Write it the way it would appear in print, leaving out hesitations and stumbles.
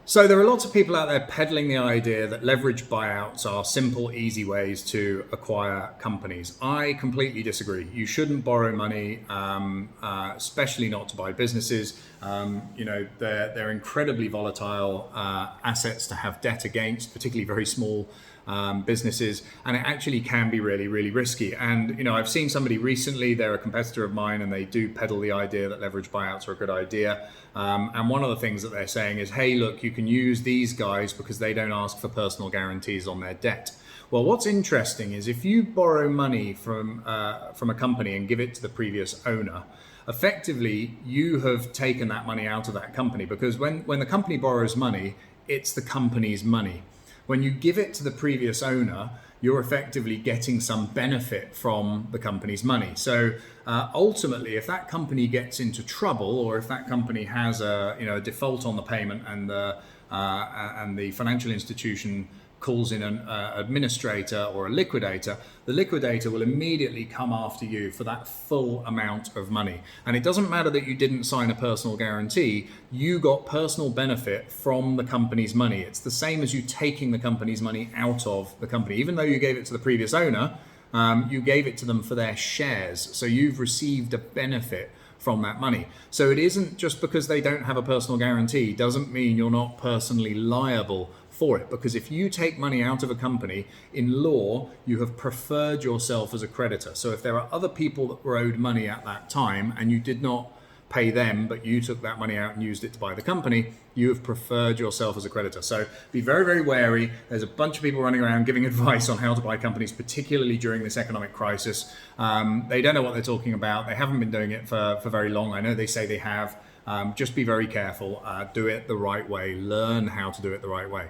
So there are lots of people out there peddling the idea that leverage buyouts are simple, easy ways to acquire companies. I completely disagree. You shouldn't borrow money, especially not to buy businesses. They're incredibly volatile assets to have debt against, particularly very small businesses, and it actually can be really, really risky. And I've seen somebody recently, they're a competitor of mine, and they do peddle the idea that leverage buyouts are a good idea. And one of the things that they're saying is, hey, look, you can use these guys because they don't ask for personal guarantees on their debt. Well, what's interesting is if you borrow money from a company and give it to the previous owner, effectively you have taken that money out of that company, because when the company borrows money, it's the company's money. When you give it to the previous owner, you're effectively getting some benefit from the company's money. So ultimately, if that company gets into trouble, or if that company has a default on the payment, and the financial institution calls in an administrator or a liquidator, the liquidator will immediately come after you for that full amount of money. And it doesn't matter that you didn't sign a personal guarantee, you got personal benefit from the company's money. It's the same as you taking the company's money out of the company. Even though you gave it to the previous owner, you gave it to them for their shares. So you've received a benefit from that money. So it isn't just because they don't have a personal guarantee, doesn't mean you're not personally liable for it. Because if you take money out of a company, in law, you have preferred yourself as a creditor. So if there are other people that were owed money at that time and you did not pay them, but you took that money out and used it to buy the company, you have preferred yourself as a creditor. So be very, very wary. There's a bunch of people running around giving advice on how to buy companies, particularly during this economic crisis. They don't know what they're talking about. They haven't been doing it for very long. I know they say they have. Just be very careful. Do it the right way. Learn how to do it the right way.